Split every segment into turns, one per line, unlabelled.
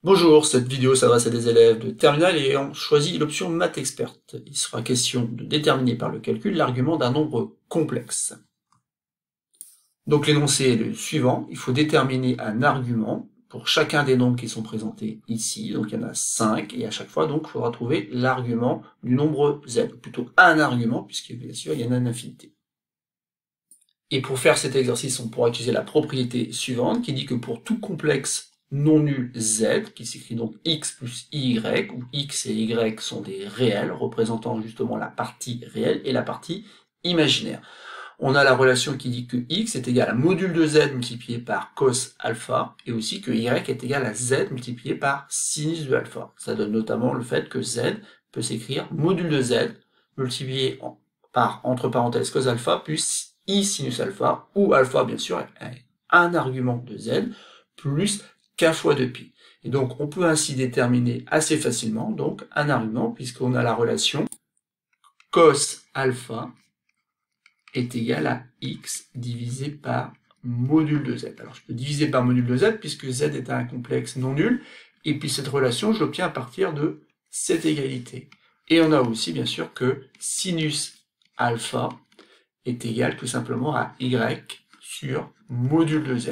Bonjour, cette vidéo s'adresse à des élèves de terminale ayant choisi l'option Maths Experte. Il sera question de déterminer par le calcul l'argument d'un nombre complexe. Donc l'énoncé est le suivant, il faut déterminer un argument pour chacun des nombres qui sont présentés ici, donc il y en a 5, et à chaque fois donc il faudra trouver l'argument du nombre z, ou plutôt un argument, puisque bien sûr il y en a une infinité. Et pour faire cet exercice, on pourra utiliser la propriété suivante, qui dit que pour tout complexe non nul z, qui s'écrit donc x plus y, où x et y sont des réels, représentant justement la partie réelle et la partie imaginaire. On a la relation qui dit que x est égal à module de z multiplié par cos alpha, et aussi que y est égal à z multiplié par sinus de alpha. Ça donne notamment le fait que z peut s'écrire module de z multiplié par, entre parenthèses, cos alpha plus i sinus alpha, où alpha, bien sûr, est un argument de z, plus k fois 2pi. Et donc, on peut ainsi déterminer assez facilement donc un argument, puisqu'on a la relation cos alpha est égal à x divisé par module de z. Alors, je peux diviser par module de z, puisque z est un complexe non nul, et puis cette relation, je l'obtiens à partir de cette égalité. Et on a aussi, bien sûr, que sinus alpha est égal tout simplement à y sur module de z.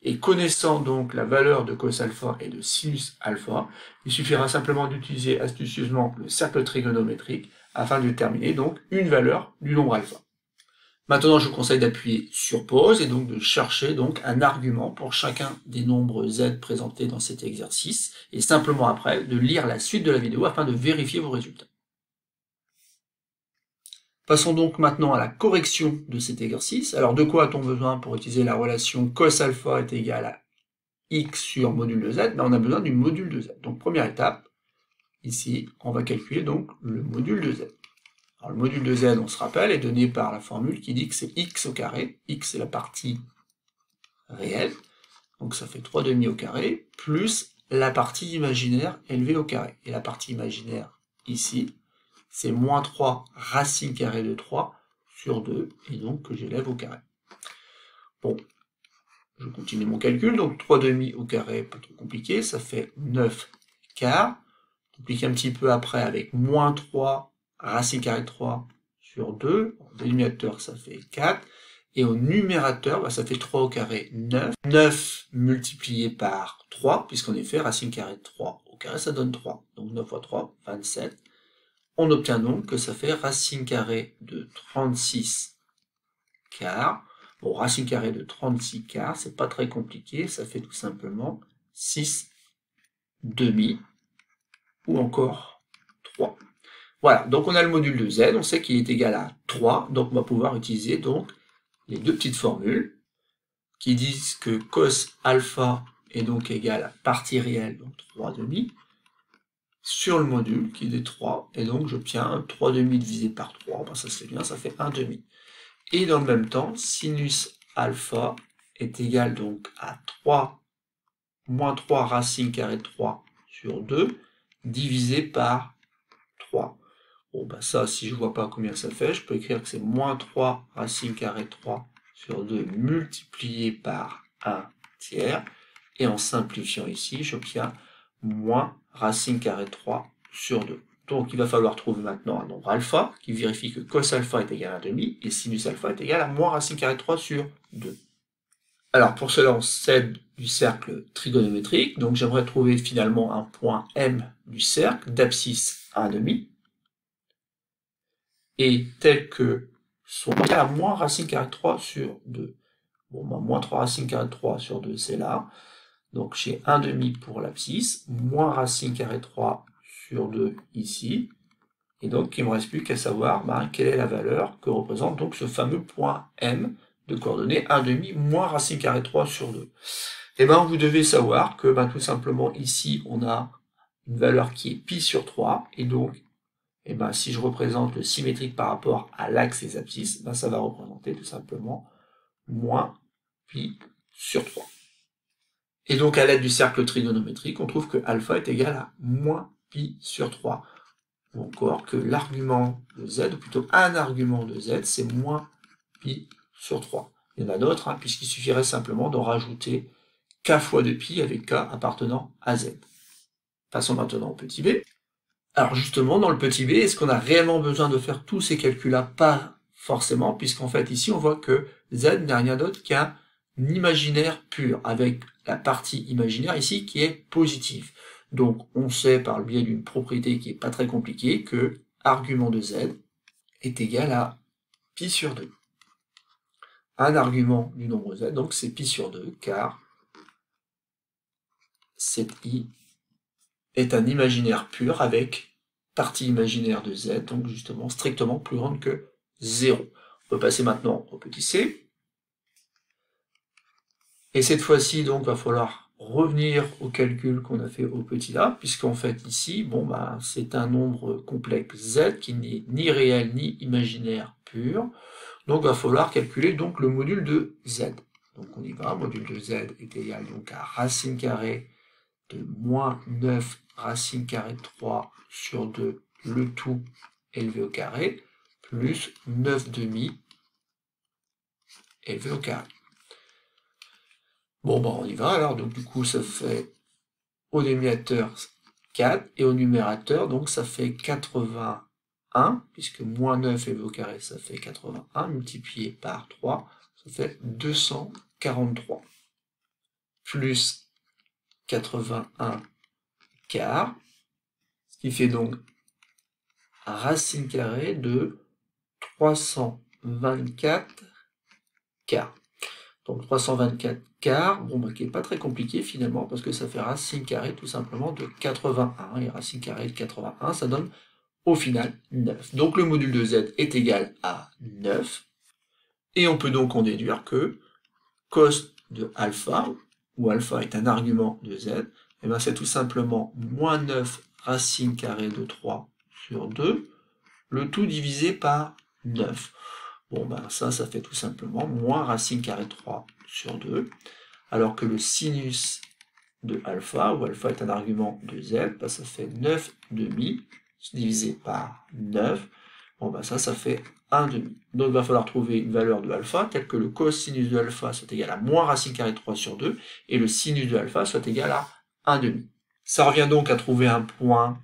Et connaissant donc la valeur de cos alpha et de sinus alpha, il suffira simplement d'utiliser astucieusement le cercle trigonométrique afin de déterminer donc une valeur du nombre alpha. Maintenant, je vous conseille d'appuyer sur pause et donc de chercher donc un argument pour chacun des nombres z présentés dans cet exercice, et simplement après de lire la suite de la vidéo afin de vérifier vos résultats. Passons donc maintenant à la correction de cet exercice. Alors de quoi a-t-on besoin pour utiliser la relation cos alpha est égal à x sur module de z? On a besoin du module de z. Donc première étape, ici, on va calculer donc le module de z. Alors le module de z, on se rappelle, est donné par la formule qui dit que c'est x au carré. X c'est la partie réelle, donc ça fait 3 demi au carré, plus la partie imaginaire élevée au carré. Et la partie imaginaire, ici, c'est moins 3 racine carrée de 3 sur 2, et donc que j'élève au carré. Bon, je continue mon calcul, donc 3 demi au carré, pas trop compliqué, ça fait 9 quarts. Compliqué un petit peu après avec moins 3 racine carrée de 3 sur 2, au dénominateur ça fait 4, et au numérateur, ça fait 3 au carré, 9. 9 multiplié par 3, puisqu'en effet, racine carrée de 3 au carré, ça donne 3. Donc 9 fois 3, 27. On obtient donc que ça fait racine carrée de 36 quarts. Bon, racine carrée de 36 quarts, c'est pas très compliqué, ça fait tout simplement 6 demi, ou encore 3. Voilà, donc on a le module de z, on sait qu'il est égal à 3, donc on va pouvoir utiliser donc les deux petites formules qui disent que cos alpha est donc égal à partie réelle, donc 3 demi, sur le module qui est de 3, et donc j'obtiens 3 demi divisé par 3, ben ça se fait bien, ça fait 1 demi. Et dans le même temps, sinus alpha est égal donc à 3 moins 3 racine carrée de 3 sur 2, divisé par 3. Bon, ben ça, si je vois pas combien ça fait, je peux écrire que c'est moins 3 racine carrée de 3 sur 2 multiplié par 1 tiers. Et en simplifiant ici, j'obtiens moins racine carrée de 3 sur 2. Donc il va falloir trouver maintenant un nombre alpha, qui vérifie que cos alpha est égal à 1 demi, et sinus alpha est égal à moins racine carrée de 3 sur 2. Alors pour cela, on s'aide du cercle trigonométrique, donc j'aimerais trouver finalement un point M du cercle, d'abscisse 1 demi, et tel que son égal à moins racine carrée de 3 sur 2. Bon, ben, moins 3 racine carrée de 3 sur 2, c'est là. Donc j'ai 1 demi pour l'abscisse, moins racine carrée de 3 sur 2 ici. Et donc il ne me reste plus qu'à savoir quelle est la valeur que représente donc ce fameux point M de coordonnées 1 demi moins racine carrée de 3 sur 2. Et bien vous devez savoir que tout simplement ici on a une valeur qui est pi sur 3, et donc si je représente le symétrique par rapport à l'axe des abscisses, ça va représenter tout simplement moins pi sur 3. Et donc à l'aide du cercle trigonométrique, on trouve que alpha est égal à moins pi sur 3. Ou encore que l'argument de z, ou plutôt un argument de z, c'est moins pi sur 3. Il y en a d'autres, puisqu'il suffirait simplement d'en rajouter k fois 2pi avec k appartenant à z. Passons maintenant au petit b. Alors justement, dans le petit b, est-ce qu'on a réellement besoin de faire tous ces calculs-là? Pas forcément, puisqu'en fait, ici, on voit que z n'est rien d'autre qu'un imaginaire pur, avec la partie imaginaire ici qui est positive. Donc, on sait par le biais d'une propriété qui est pas très compliquée que argument de z est égal à pi sur 2. Un argument du nombre z, donc c'est pi sur 2, car cet i est un imaginaire pur avec partie imaginaire de z, donc justement strictement plus grande que 0. On peut passer maintenant au petit c. Et cette fois-ci, donc, va falloir revenir au calcul qu'on a fait au petit a, puisqu'en fait ici, bon bah c'est un nombre complexe z qui n'est ni réel ni imaginaire pur. Donc va falloir calculer donc le module de z. Donc on y va, module de z est égal donc à racine carrée de moins 9 racine carrée de 3 sur 2, le tout élevé au carré, plus 9 demi élevé au carré. Bon, bah on y va alors, donc du coup ça fait au dénominateur 4, et au numérateur, donc ça fait 81, puisque moins 9 élevé au carré, ça fait 81, multiplié par 3, ça fait 243, plus 81 quart, ce qui fait donc racine carrée de 324 quarts. Donc 324 quarts, bon bah qui n'est pas très compliqué finalement, parce que ça fait racine carrée tout simplement de 81, et racine carrée de 81, ça donne au final 9. Donc le module de z est égal à 9, et on peut donc en déduire que cos de alpha, où alpha est un argument de z, et ben c'est tout simplement moins 9 racine carrée de 3 sur 2, le tout divisé par 9. Bon ben ça fait tout simplement moins racine carrée de 3 sur 2, alors que le sinus de alpha, où alpha est un argument de z, ben ça fait 9 demi divisé par 9, bon ben ça fait 1 demi. Donc il va falloir trouver une valeur de alpha telle que le cosinus de alpha soit égal à moins racine carrée de 3 sur 2, et le sinus de alpha soit égal à 1 demi. Ça revient donc à trouver un point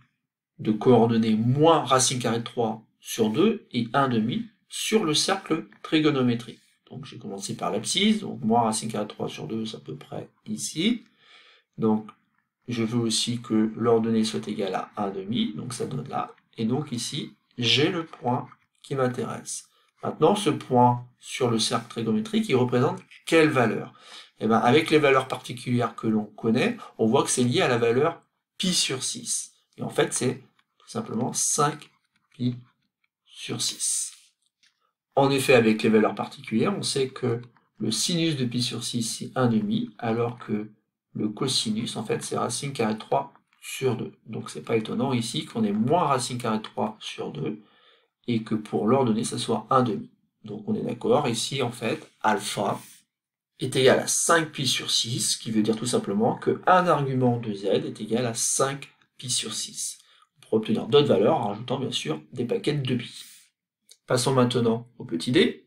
de coordonnées moins racine carrée de 3 sur 2 et 1 demi sur le cercle trigonométrique. Donc j'ai commencé par l'abscisse, donc moins racine carrée de 3 sur 2, c'est à peu près ici. Donc je veux aussi que l'ordonnée soit égale à 1 demi, donc ça donne là. Et donc ici, j'ai le point qui m'intéresse. Maintenant, ce point sur le cercle trigonométrique, il représente quelle valeur? Eh bien, avec les valeurs particulières que l'on connaît, on voit que c'est lié à la valeur pi sur 6. Et en fait, c'est tout simplement 5 pi sur 6. En effet, avec les valeurs particulières, on sait que le sinus de pi sur 6, c'est 1 demi, alors que le cosinus, en fait, c'est racine carrée de 3 sur 2. Donc c'est pas étonnant ici qu'on ait moins racine carrée de 3 sur 2, et que pour l'ordonnée, ça soit 1 demi. Donc on est d'accord, ici, en fait, alpha est égal à 5 pi sur 6, ce qui veut dire tout simplement que un argument de z est égal à 5 pi sur 6. On pourra obtenir d'autres valeurs en rajoutant bien sûr des paquets de pi. Passons maintenant au petit d.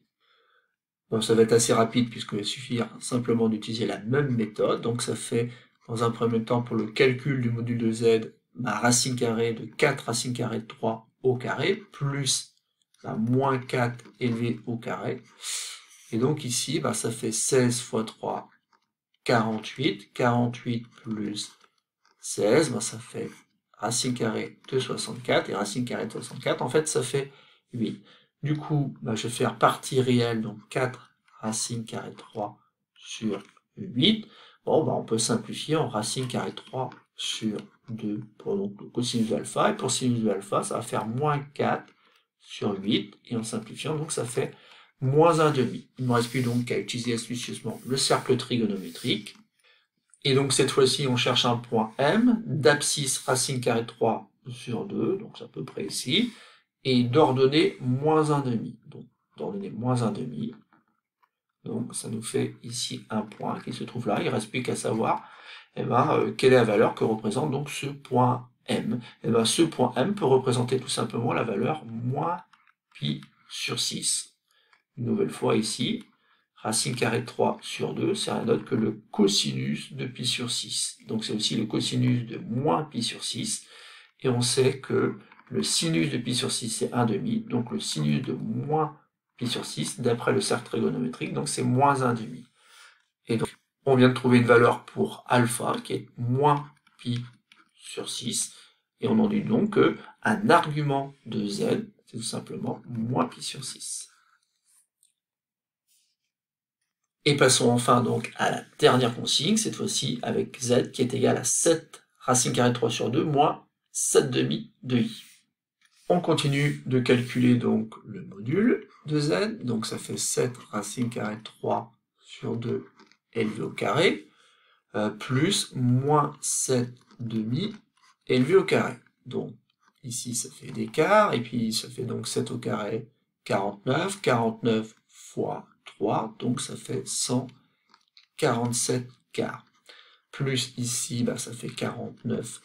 Bon, ça va être assez rapide puisqu'il va suffire simplement d'utiliser la même méthode. Donc ça fait, dans un premier temps, pour le calcul du module de z, ma racine carrée de 4 racine carrée de 3 au carré, plus la moins 4 élevé au carré. Et donc ici, bah, ça fait 16 fois 3, 48. 48 plus 16, bah, ça fait racine carrée de 64. Et racine carrée de 64, en fait, ça fait 8. Du coup, bah, je vais faire partie réelle, donc 4 racine carrée de 3 sur 8. Bon, bah, on peut simplifier en racine carrée de 3 sur 2 pour donc, le cosinus de alpha. Et pour sinus de alpha, ça va faire moins 4 sur 8. Et en simplifiant, donc ça fait moins 1 demi. Il ne me reste plus donc qu'à utiliser astucieusement le cercle trigonométrique. Et donc cette fois-ci, on cherche un point M, d'abscisse racine carrée de 3 sur 2, donc c'est à peu près ici, et d'ordonnée moins 1 demi. Donc d'ordonnée moins 1 demi. Donc ça nous fait ici un point qui se trouve là. Il ne reste plus qu'à savoir quelle est la valeur que représente donc ce point M. Et bien ce point M peut représenter tout simplement la valeur moins pi sur 6. Une nouvelle fois ici, racine carrée de 3 sur 2, c'est rien d'autre que le cosinus de pi sur 6. Donc c'est aussi le cosinus de moins pi sur 6. Et on sait que le sinus de pi sur 6, c'est 1,5. Donc le sinus de moins pi sur 6, d'après le cercle trigonométrique, donc c'est moins 1,5. Et donc, on vient de trouver une valeur pour alpha, qui est moins pi sur 6. Et on en dit donc qu'un argument de z, c'est tout simplement moins pi sur 6. Et passons enfin donc à la dernière consigne, cette fois-ci avec z qui est égal à 7 racine carrée de 3 sur 2 moins 7,5 de i. On continue de calculer donc le module de z, donc ça fait 7 racine carrée de 3 sur 2 élevé au carré, plus moins 7,5 élevé au carré. Donc ici ça fait d'écart, et puis ça fait donc 7 au carré, 49, 49 fois 3, donc ça fait 147 quarts. Plus ici, bah, ça fait 49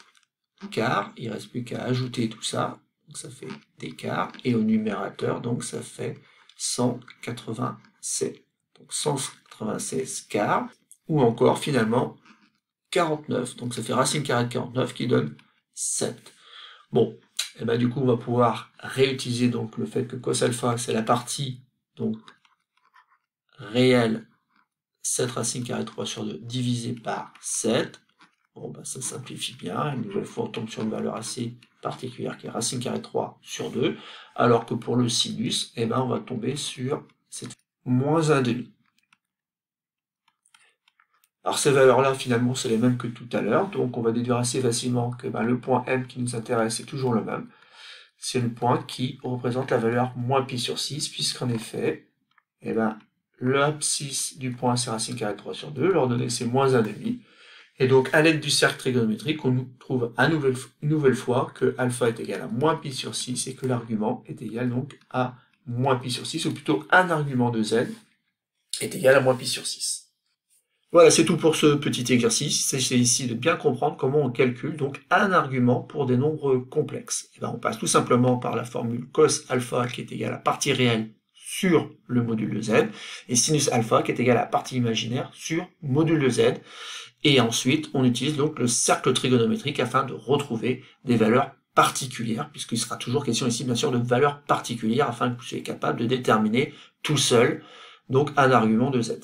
quarts, il ne reste plus qu'à ajouter tout ça, donc ça fait des quarts, et au numérateur, donc ça fait 196. Donc 196 quarts, ou encore finalement 49, donc ça fait racine carrée de 49 qui donne 7. Bon, et ben du coup on va pouvoir réutiliser donc le fait que cos alpha c'est la partie donc réelle 7 racine carrée de 3 sur 2 divisé par 7. Bon ben ça simplifie bien, une nouvelle fois on tombe sur une valeur assez particulière qui est racine carrée de 3 sur 2, alors que pour le sinus, et ben on va tomber sur cette moins 1,5. Alors ces valeurs-là, finalement, c'est les mêmes que tout à l'heure, donc on va déduire assez facilement que le point M qui nous intéresse est toujours le même. C'est le point qui représente la valeur moins pi sur 6, puisqu'en effet, l'abscisse du point c'est racine carrée de 3 sur 2, l'ordonnée c'est moins 1,5, et donc à l'aide du cercle trigonométrique, on nous trouve une nouvelle fois que alpha est égal à moins pi sur 6, et que l'argument est égal donc à moins pi sur 6, ou plutôt un argument de z est égal à moins pi sur 6. Voilà, c'est tout pour ce petit exercice. Il s'agit ici de bien comprendre comment on calcule donc un argument pour des nombres complexes. Et on passe tout simplement par la formule cos alpha qui est égale à partie réelle sur le module de z, et sinus alpha qui est égal à la partie imaginaire sur module de z. Et ensuite, on utilise donc le cercle trigonométrique afin de retrouver des valeurs particulières, puisqu'il sera toujours question ici bien sûr de valeurs particulières afin que vous soyez capable de déterminer tout seul donc un argument de z.